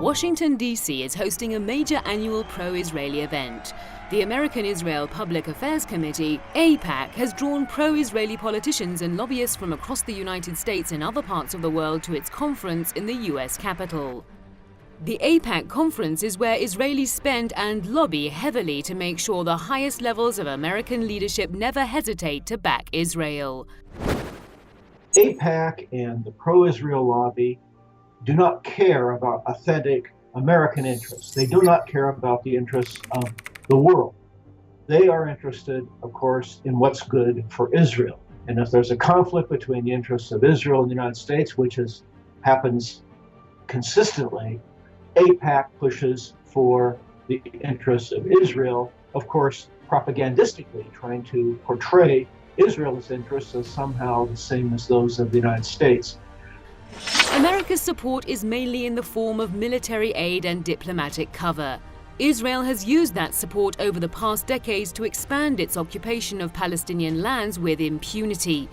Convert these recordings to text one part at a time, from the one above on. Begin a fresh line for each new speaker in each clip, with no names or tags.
Washington, D.C. is hosting a major annual pro-Israeli event. The American-Israel Public Affairs Committee, AIPAC, has drawn pro-Israeli politicians and lobbyists from across the United States and other parts of the world to its conference in the U.S. Capitol. The AIPAC conference is where Israelis spend and lobby heavily to make sure the highest levels of American leadership never hesitate to back Israel.
AIPAC and the pro-Israel lobby do not care about authentic American interests. They do not care about the interests of the world. They are interested, of course, in what's good for Israel. And if there's a conflict between the interests of Israel and the United States, which happens consistently, AIPAC pushes for the interests of Israel, of course, propagandistically trying to portray Israel's interests as somehow the same as those of the United States.
America's support is mainly in the form of military aid and diplomatic cover. Israel has used that support over the past decades to expand its occupation of Palestinian lands with impunity.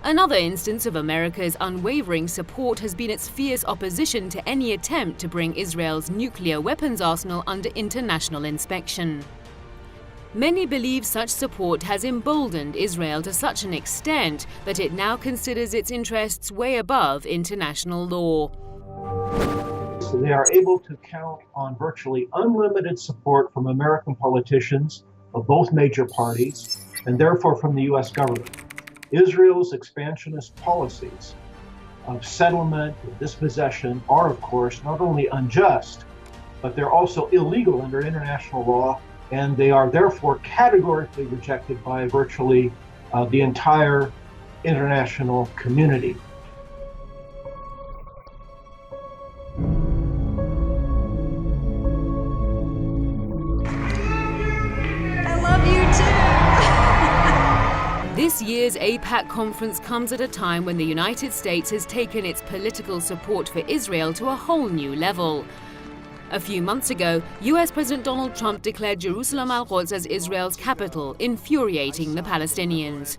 Another instance of America's unwavering support has been its fierce opposition to any attempt to bring Israel's nuclear weapons arsenal under international inspection. Many believe such support has emboldened Israel to such an extent that it now considers its interests way above international law.
So they are able to count on virtually unlimited support from American politicians of both major parties, and therefore from the U.S. government. Israel's expansionist policies of settlement and dispossession are, of course, not only unjust, but they're also illegal under international law, and they are therefore categorically rejected by virtually the entire international community.
This year's AIPAC conference comes at a time when the United States has taken its political support for Israel to a whole new level. A few months ago, US President Donald Trump declared Jerusalem al-Quds as Israel's capital, infuriating the Palestinians.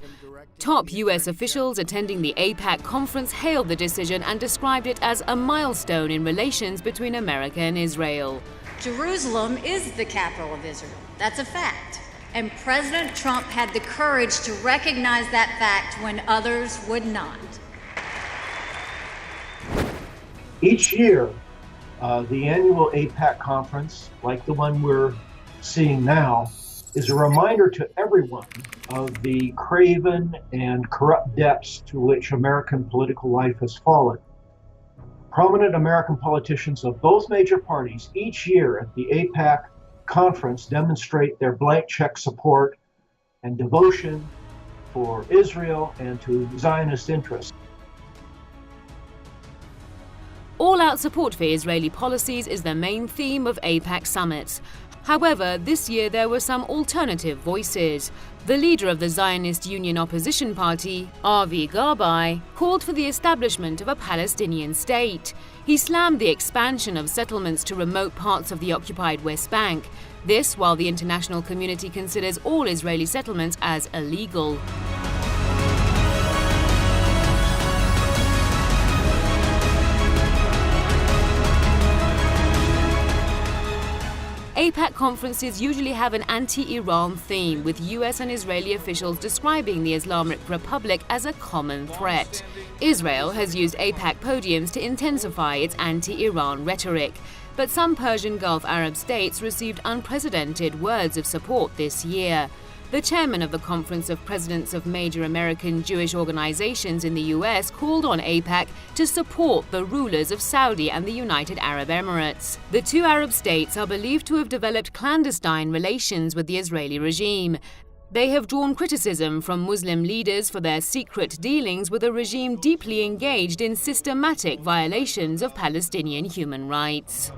Top US officials attending the AIPAC conference hailed the decision and described it as a milestone in relations between America and Israel.
Jerusalem is the capital of Israel. That's a fact. And President Trump had the courage to recognize that fact when others would not.
Each year, the annual AIPAC conference, like the one we're seeing now, is a reminder to everyone of the craven and corrupt depths to which American political life has fallen. Prominent American politicians of both major parties each year at the AIPAC conference demonstrate their blank check support and devotion for Israel and to Zionist interests.
All-out support for Israeli policies is the main theme of AIPAC summits. However, this year there were some alternative voices. The leader of the Zionist Union opposition party, Avi Gabay, called for the establishment of a Palestinian state. He slammed the expansion of settlements to remote parts of the occupied West Bank. This while the international community considers all Israeli settlements as illegal. AIPAC conferences usually have an anti-Iran theme, with US and Israeli officials describing the Islamic Republic as a common threat. Israel has used AIPAC podiums to intensify its anti-Iran rhetoric, but some Persian Gulf Arab states received unprecedented words of support this year. The chairman of the Conference of Presidents of Major American Jewish Organizations in the US called on AIPAC to support the rulers of Saudi and the United Arab Emirates. The two Arab states are believed to have developed clandestine relations with the Israeli regime. They have drawn criticism from Muslim leaders for their secret dealings with a regime deeply engaged in systematic violations of Palestinian human rights.